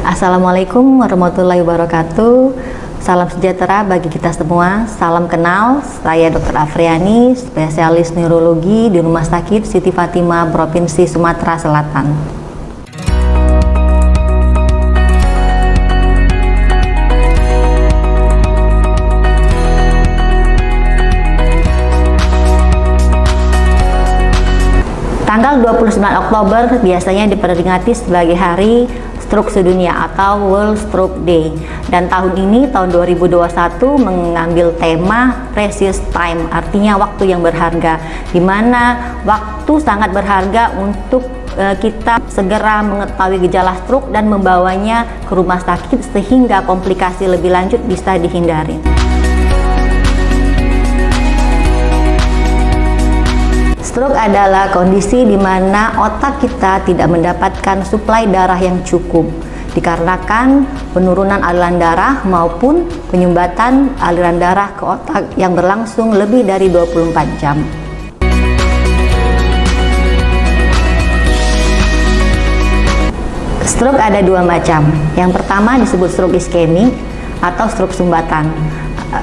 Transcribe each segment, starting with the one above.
Assalamualaikum warahmatullahi wabarakatuh. Salam sejahtera bagi kita semua. Salam kenal, saya Dr. Afriani, spesialis neurologi di Rumah Sakit Siti Fatimah, Provinsi Sumatera Selatan. Tanggal 29 Oktober biasanya diperingati sebagai Hari Stroke Sedunia atau World Stroke Day. Dan tahun ini, tahun 2021, mengambil tema Precious Time, artinya waktu yang berharga, di mana waktu sangat berharga untuk kita segera mengetahui gejala stroke dan membawanya ke rumah sakit sehingga komplikasi lebih lanjut bisa dihindari. Stroke adalah kondisi di mana otak kita tidak mendapatkan suplai darah yang cukup dikarenakan penurunan aliran darah maupun penyumbatan aliran darah ke otak yang berlangsung lebih dari 24 jam. Stroke ada dua macam. Yang pertama disebut stroke iskemik atau stroke sumbatan.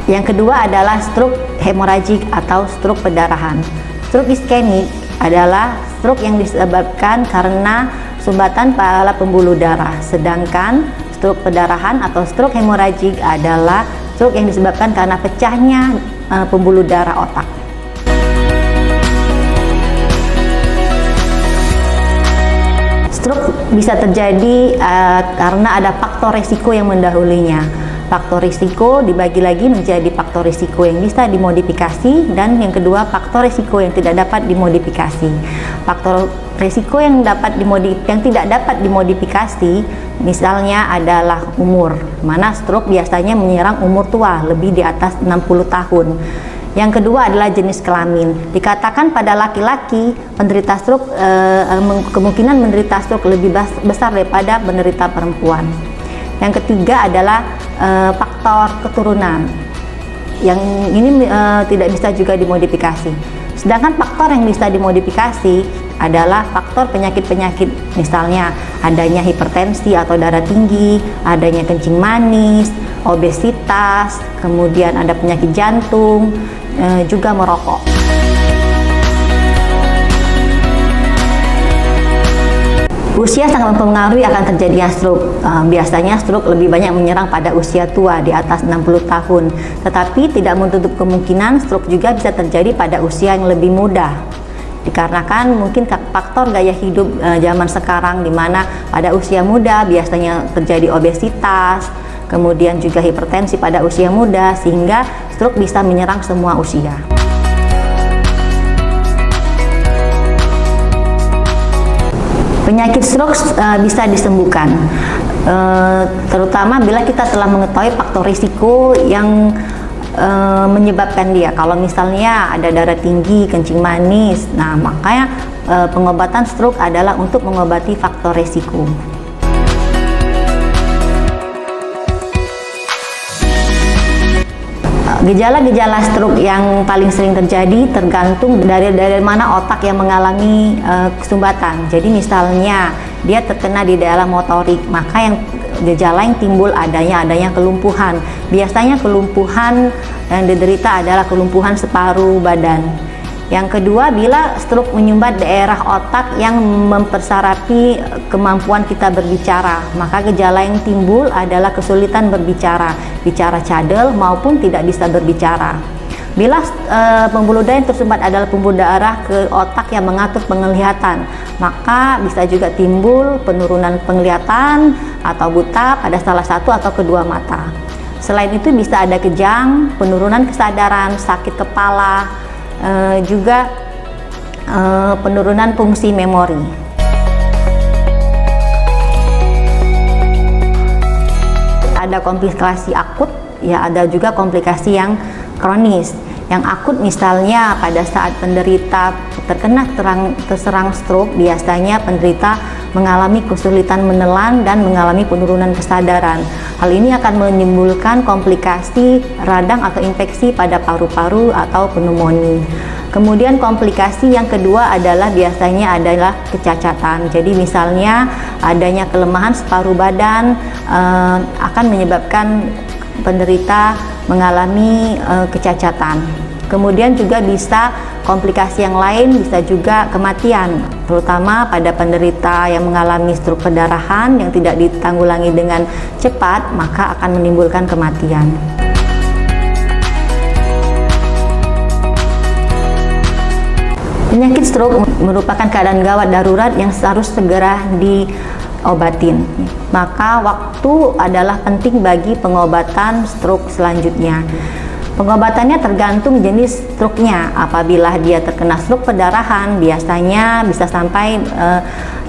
Yang kedua adalah stroke hemoragik atau stroke pendarahan. Stroke iskemik adalah stroke yang disebabkan karena sumbatan pada pembuluh darah, sedangkan stroke pendarahan atau stroke hemoragik adalah stroke yang disebabkan karena pecahnya pembuluh darah otak. Stroke bisa terjadi karena ada faktor resiko yang mendahulunya. Faktor risiko dibagi lagi menjadi faktor risiko yang bisa dimodifikasi dan yang kedua faktor risiko yang tidak dapat dimodifikasi. Faktor risiko yang tidak dapat dimodifikasi misalnya adalah umur, mana stroke biasanya menyerang umur tua lebih di atas 60 tahun. Yang kedua adalah jenis kelamin. Dikatakan pada laki-laki penderita stroke kemungkinan menderita stroke lebih besar daripada penderita perempuan. Yang ketiga adalah faktor keturunan, yang ini tidak bisa juga dimodifikasi. Sedangkan faktor yang bisa dimodifikasi adalah faktor penyakit-penyakit, misalnya adanya hipertensi atau darah tinggi, adanya kencing manis, obesitas, kemudian ada penyakit jantung, juga merokok. Usia sangat mempengaruhi akan terjadinya stroke. Biasanya stroke lebih banyak menyerang pada usia tua di atas 60 tahun. Tetapi tidak menutup kemungkinan stroke juga bisa terjadi pada usia yang lebih muda. Dikarenakan mungkin faktor gaya hidup zaman sekarang di mana pada usia muda biasanya terjadi obesitas, kemudian juga hipertensi pada usia muda sehingga stroke bisa menyerang semua usia. Penyakit stroke bisa disembuhkan, terutama bila kita telah mengetahui faktor risiko yang menyebabkan dia. Kalau misalnya ada darah tinggi, kencing manis, nah makanya pengobatan stroke adalah untuk mengobati faktor risiko. Gejala-gejala stroke yang paling sering terjadi tergantung dari mana otak yang mengalami kesumbatan. Jadi misalnya dia terkena di daerah motorik, maka yang gejala yang timbul adanya kelumpuhan. Biasanya kelumpuhan yang diderita adalah kelumpuhan separuh badan. Yang kedua, bila stroke menyumbat daerah otak yang mempersarapi kemampuan kita berbicara, maka gejala yang timbul adalah kesulitan berbicara, bicara cadel maupun tidak bisa berbicara. Bila pembuluh darah yang tersumbat adalah pembuluh darah ke otak yang mengatur penglihatan, maka bisa juga timbul penurunan penglihatan atau buta pada salah satu atau kedua mata. Selain itu bisa ada kejang, penurunan kesadaran, sakit kepala, juga penurunan fungsi memori. Ada komplikasi akut, ya ada juga komplikasi yang kronis. Yang akut misalnya pada saat penderita terserang stroke, biasanya penderita mengalami kesulitan menelan dan mengalami penurunan kesadaran. Hal ini akan menimbulkan komplikasi radang atau infeksi pada paru-paru atau pneumonia. Kemudian komplikasi yang kedua adalah biasanya adalah kecacatan. Jadi misalnya adanya kelemahan separuh badan akan menyebabkan penderita mengalami kecacatan. Kemudian juga bisa komplikasi yang lain, bisa juga kematian, terutama pada penderita yang mengalami stroke perdarahan yang tidak ditanggulangi dengan cepat, maka akan menimbulkan kematian. Penyakit stroke merupakan keadaan gawat darurat yang harus segera diobatin. Maka waktu adalah penting bagi pengobatan stroke selanjutnya. Pengobatannya tergantung jenis stroke-nya. Apabila dia terkena stroke perdarahan, biasanya bisa sampai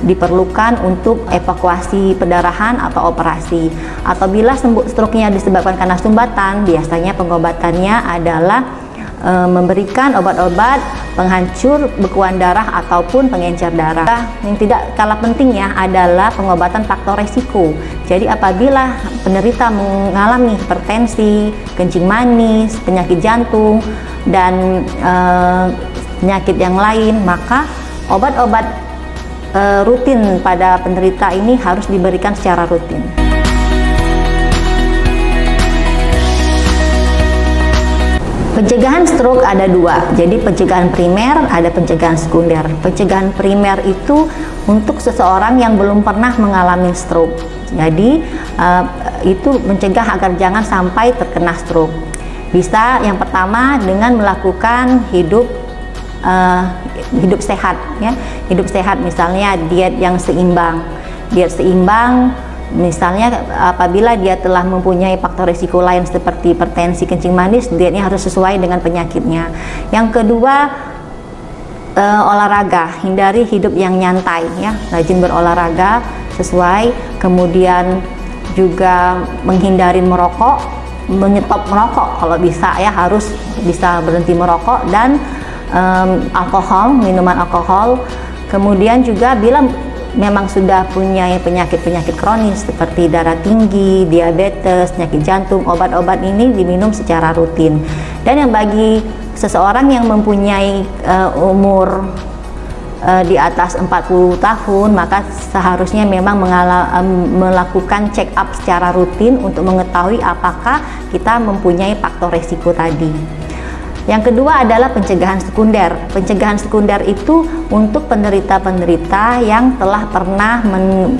diperlukan untuk evakuasi perdarahan atau operasi. Apabila stroke-nya disebabkan karena sumbatan, biasanya pengobatannya adalah memberikan obat-obat penghancur bekuan darah ataupun pengencer darah. Yang tidak kalah pentingnya adalah pengobatan faktor resiko. Jadi apabila penderita mengalami hipertensi, kencing manis, penyakit jantung, dan penyakit yang lain, maka obat-obat rutin pada penderita ini harus diberikan secara rutin. Pencegahan stroke ada dua, jadi pencegahan primer, ada pencegahan sekunder. Pencegahan primer itu untuk seseorang yang belum pernah mengalami stroke. Jadi itu mencegah agar jangan sampai terkena stroke. Bisa yang pertama dengan melakukan hidup sehat, ya. Hidup sehat, misalnya diet yang seimbang. Diet seimbang misalnya apabila dia telah mempunyai faktor risiko lain seperti hipertensi, kencing manis, dietnya harus sesuai dengan penyakitnya. Yang kedua, olahraga, hindari hidup yang nyantai, ya, rajin berolahraga sesuai. Kemudian juga menghindari merokok, menyetop merokok kalau bisa, ya, harus bisa berhenti merokok, dan alkohol, minuman alkohol. Kemudian juga bila memang sudah punya penyakit-penyakit kronis seperti darah tinggi, diabetes, penyakit jantung, obat-obat ini diminum secara rutin. Dan yang bagi seseorang yang mempunyai umur di atas 40 tahun, maka seharusnya memang melakukan check up secara rutin untuk mengetahui apakah kita mempunyai faktor resiko tadi. Yang kedua adalah pencegahan sekunder. Pencegahan sekunder itu untuk penderita-penderita yang telah pernah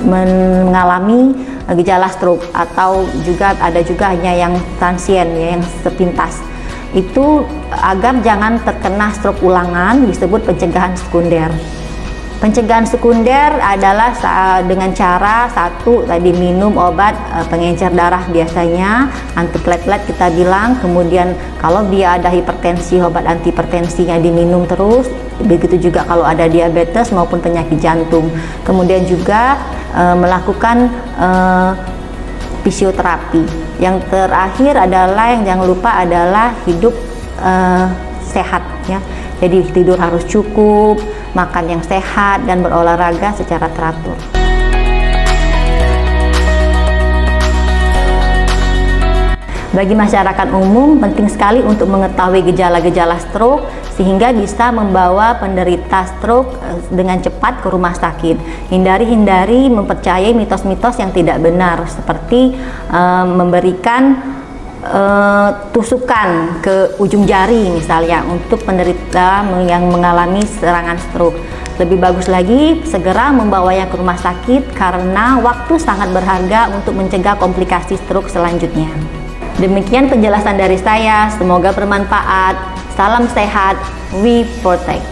mengalami gejala stroke, atau juga ada juga hanya yang transien, ya, yang sepintas. Itu agar jangan terkena stroke ulangan disebut pencegahan sekunder. Pencegahan sekunder adalah dengan cara satu tadi minum obat pengencer darah, biasanya antiplatelet kita bilang. Kemudian kalau dia ada hipertensi, obat antihipertensinya diminum terus. Begitu juga kalau ada diabetes maupun penyakit jantung. Kemudian juga melakukan fisioterapi. Yang terakhir adalah yang jangan lupa adalah hidup sehat, ya. Jadi tidur harus cukup, makan yang sehat, dan berolahraga secara teratur. Bagi masyarakat umum, penting sekali untuk mengetahui gejala-gejala stroke sehingga bisa membawa penderita stroke dengan cepat ke rumah sakit. Hindari mempercayai mitos-mitos yang tidak benar, seperti memberikan tusukan ke ujung jari misalnya untuk penderita yang mengalami serangan stroke. Lebih bagus lagi segera membawanya ke rumah sakit karena waktu sangat berharga untuk mencegah komplikasi stroke selanjutnya. Demikian penjelasan dari saya, semoga bermanfaat. Salam sehat, we protect.